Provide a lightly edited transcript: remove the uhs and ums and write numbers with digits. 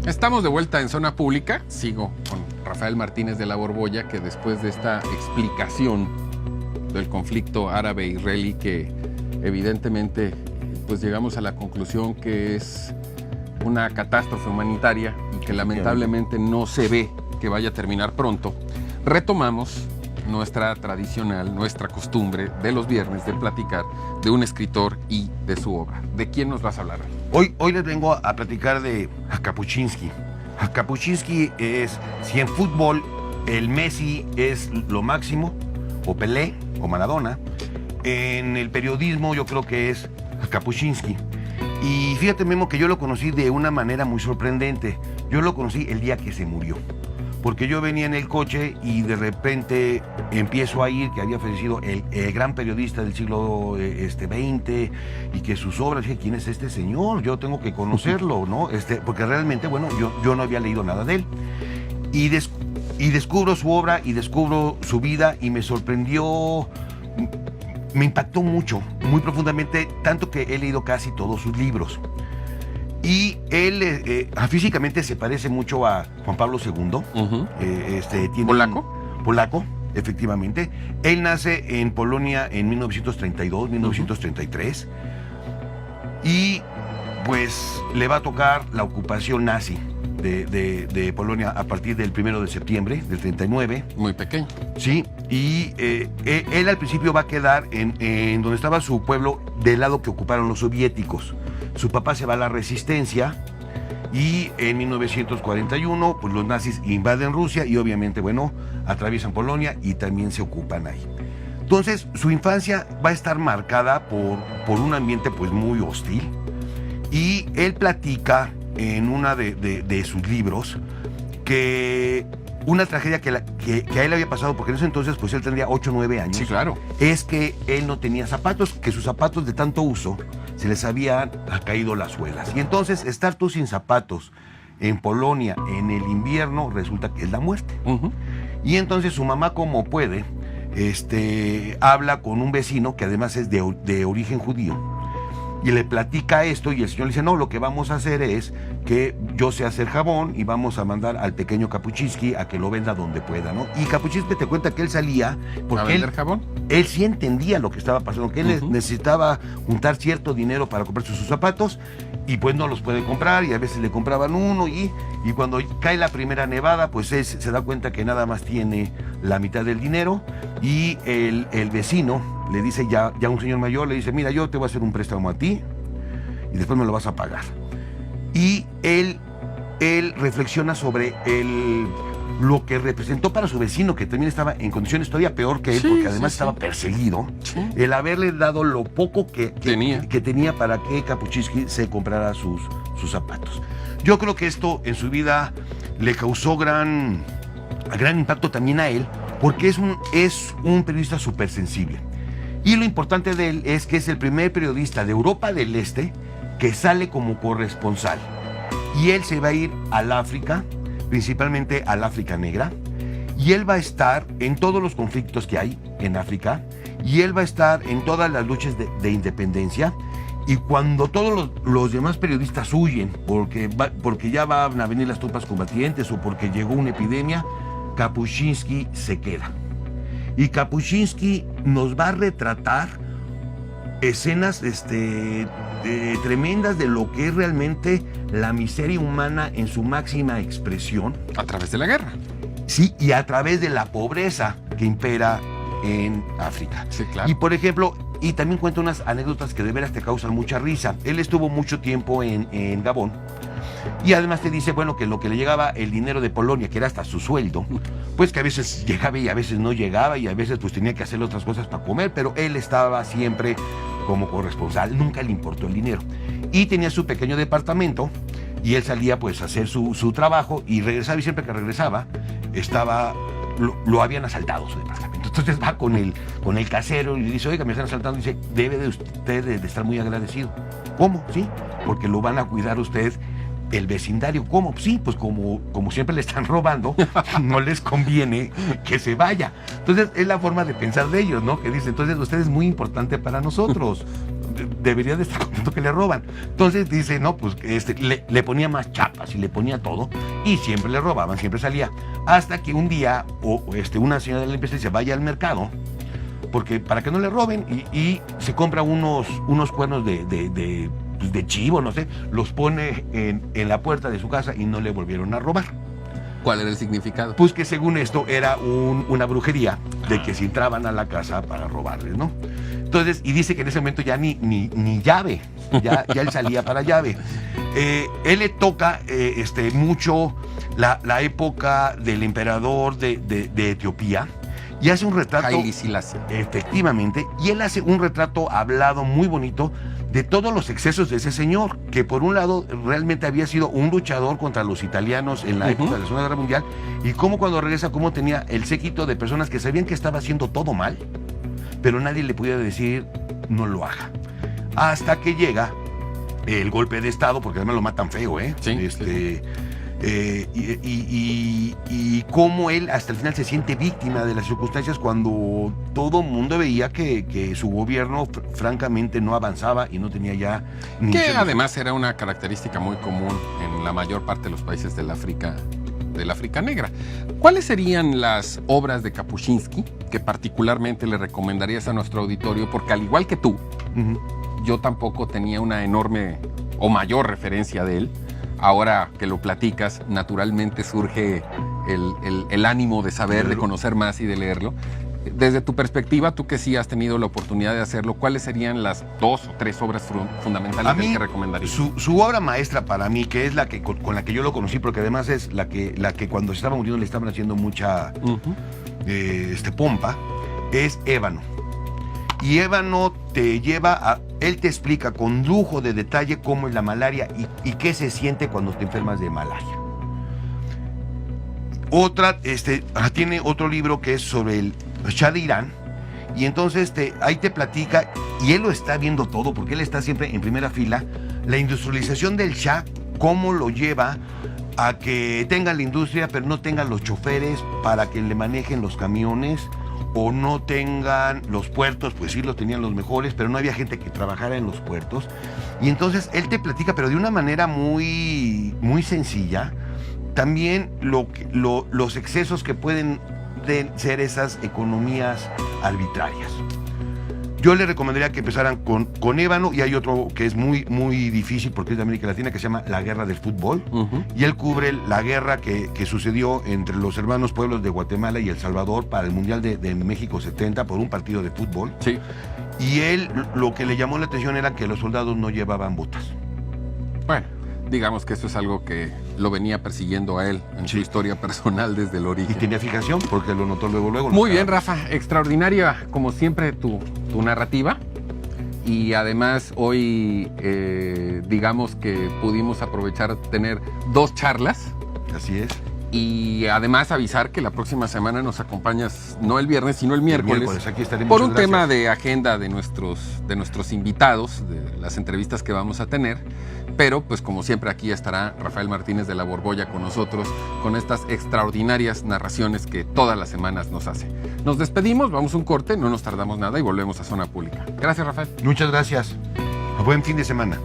Estamos de vuelta en Zona Pública. Sigo con Rafael Martínez de la Borbolla, que después de esta explicación del conflicto árabe-israelí, que evidentemente pues llegamos a la conclusión que es una catástrofe humanitaria y que lamentablemente no se ve que vaya a terminar pronto, retomamos nuestra costumbre de los viernes de platicar de un escritor y de su obra. ¿De quién nos vas a hablar? Hoy les vengo a platicar de Kapuściński. Kapuściński es, si en fútbol el Messi es lo máximo, o Pelé, o Maradona, en el periodismo yo creo que es Kapuściński. Y fíjate, Memo, que yo lo conocí de una manera muy sorprendente. Yo lo conocí el día que se murió. Porque yo venía en el coche y de repente empiezo a oír que había fallecido el gran periodista del siglo XX y que sus obras, dije, ¿quién es este señor? Yo tengo que conocerlo, ¿no? Porque realmente, bueno, yo no había leído nada de él. Y descubro su obra y descubro su vida y me sorprendió, me impactó mucho, muy profundamente, tanto que he leído casi todos sus libros. Y él físicamente se parece mucho a Juan Pablo II. Tiene polaco, efectivamente. Él nace en Polonia en 1932, 1933. Y pues le va a tocar la ocupación nazi de Polonia a partir del 1 de septiembre del 39. Muy pequeño. Sí, y él al principio va a quedar en donde estaba su pueblo, del lado que ocuparon los soviéticos. Su papá se va a la resistencia y en 1941 pues los nazis invaden Rusia y obviamente, bueno, atraviesan Polonia y también se ocupan ahí. Entonces su infancia va a estar marcada por un ambiente pues muy hostil, y él platica en una de sus libros que una tragedia que a él le había pasado, porque en ese entonces pues él tendría 8 o 9 años. Sí, claro. Es que él no tenía zapatos, que sus zapatos de tanto uso se les habían caído las suelas. Y entonces estar tú sin zapatos en Polonia en el invierno resulta que es la muerte. Y entonces su mamá, como puede, habla con un vecino que además es de origen judío. Y le platica esto y el señor le dice, no, lo que vamos a hacer es que yo sé hacer jabón y vamos a mandar al pequeño Kapuściński a que lo venda donde pueda, ¿no? Y Kapuściński te cuenta que él salía porque ¿a vender jabón? Él sí entendía lo que estaba pasando, que él necesitaba juntar cierto dinero para comprarse sus zapatos y pues no los puede comprar, y a veces le compraban uno y cuando cae la primera nevada pues él se da cuenta que nada más tiene la mitad del dinero, y el vecino le dice, ya un señor mayor le dice, mira, yo te voy a hacer un préstamo a ti y después me lo vas a pagar. Y él reflexiona sobre lo que representó para su vecino, que también estaba en condiciones todavía peor que él, porque además estaba perseguido, el haberle dado lo poco que tenía para que Kapuściński se comprara sus zapatos. Yo creo que esto en su vida le causó gran impacto también a él, porque es un periodista súper sensible. Y lo importante de él es que es el primer periodista de Europa del Este que sale como corresponsal. Y él se va a ir al África, principalmente al África Negra, y él va a estar en todos los conflictos que hay en África, y él va a estar en todas las luchas de independencia. Y cuando todos los demás periodistas huyen porque ya van a venir las tropas combatientes o porque llegó una epidemia, Kapuściński se queda. Y Kapuściński nos va a retratar escenas tremendas de lo que es realmente la miseria humana en su máxima expresión. A través de la guerra. Sí, y a través de la pobreza que impera en África. Sí, claro. Y por ejemplo, y también cuenta unas anécdotas que de veras te causan mucha risa. Él estuvo mucho tiempo en Gabón. Y además te dice, bueno, que lo que le llegaba el dinero de Polonia, que era hasta su sueldo, pues que a veces llegaba y a veces no llegaba, y a veces pues tenía que hacer otras cosas para comer, pero él estaba siempre como corresponsal, nunca le importó el dinero. Y tenía su pequeño departamento, y él salía pues a hacer su trabajo, y regresaba, y siempre que regresaba, lo habían asaltado su departamento. Entonces va con el casero y le dice, oiga, me están asaltando, y dice, debe de usted de estar muy agradecido. ¿Cómo? Sí, porque lo van a cuidar usted el vecindario. ¿Cómo? Sí, pues como siempre le están robando, no les conviene que se vaya. Entonces es la forma de pensar de ellos, ¿no? Que dice, entonces usted es muy importante para nosotros. debería de estar contento que le roban. Entonces dice, no, pues le ponía más chapas y le ponía todo y siempre le robaban, siempre salía. Hasta que un día una señora de la limpieza dice, vaya al mercado, porque para que no le roben, y se compra unos cuernos de chivo, no sé, los pone en la puerta de su casa y no le volvieron a robar. ¿Cuál era el significado? Pues que según esto era una brujería de que se entraban a la casa para robarles, ¿no? Entonces, y dice que en ese momento ya ni llave, ya él salía para llave. Él le toca mucho la época del emperador de Etiopía y hace un retrato. Haile Selassie. Efectivamente, y él hace un retrato hablado muy bonito de todos los excesos de ese señor, que por un lado realmente había sido un luchador contra los italianos en la época de la Segunda Guerra Mundial, y cómo cuando regresa, cómo tenía el séquito de personas que sabían que estaba haciendo todo mal, pero nadie le podía decir no lo haga. Hasta que llega el golpe de Estado, porque además lo matan feo, ¿eh? Sí, y cómo él hasta el final se siente víctima de las circunstancias cuando todo el mundo veía que su gobierno francamente no avanzaba y no tenía ya... Que además era una característica muy común en la mayor parte de los países del África negra. ¿Cuáles serían las obras de Kapuscinski que particularmente le recomendarías a nuestro auditorio? Porque al igual que tú, yo tampoco tenía una enorme o mayor referencia de él. Ahora que lo platicas, naturalmente surge el ánimo de saber, de conocer más y de leerlo. Desde tu perspectiva, tú que sí has tenido la oportunidad de hacerlo, ¿cuáles serían las 2 o 3 obras fundamentales que recomendarías? Su obra maestra para mí, que es la que con la que yo lo conocí, porque además es la que cuando se estaba muriendo le estaban haciendo mucha pompa, es Ébano. Y Ébano te lleva él te explica con lujo de detalle cómo es la malaria y qué se siente cuando te enfermas de malaria. Tiene otro libro que es sobre el Shah de Irán, y entonces ahí te platica, y él lo está viendo todo, porque él está siempre en primera fila, la industrialización del Shah, cómo lo lleva a que tengan la industria, pero no tengan los choferes para que le manejen los camiones, o no tengan los puertos, pues sí los tenían los mejores, pero no había gente que trabajara en los puertos. Y entonces él te platica, pero de una manera muy, muy sencilla, también los excesos que pueden ser esas economías arbitrarias. Yo le recomendaría que empezaran con Ébano, y hay otro que es muy, muy difícil porque es de América Latina, que se llama La Guerra del Fútbol, y él cubre la guerra que sucedió entre los hermanos pueblos de Guatemala y El Salvador para el Mundial de México 70 por un partido de fútbol. Sí. Y él, lo que le llamó la atención era que los soldados no llevaban botas. Bueno, digamos que eso es algo que lo venía persiguiendo a él en su historia personal desde el origen. Y tenía fijación porque lo notó luego. Muy bien, Rafa. Extraordinaria, como siempre, tu narrativa. Y además hoy, digamos que pudimos aprovechar tener 2 charlas. Así es. Y además avisar que la próxima semana nos acompañas, no el viernes, sino el miércoles. Aquí estaremos. Por un tema de agenda de nuestros invitados, de las entrevistas que vamos a tener. Pero, pues como siempre, aquí estará Rafael Martínez de la Borbolla con nosotros, con estas extraordinarias narraciones que todas las semanas nos hace. Nos despedimos, vamos a un corte, no nos tardamos nada y volvemos a Zona Pública. Gracias, Rafael. Muchas gracias. Buen fin de semana.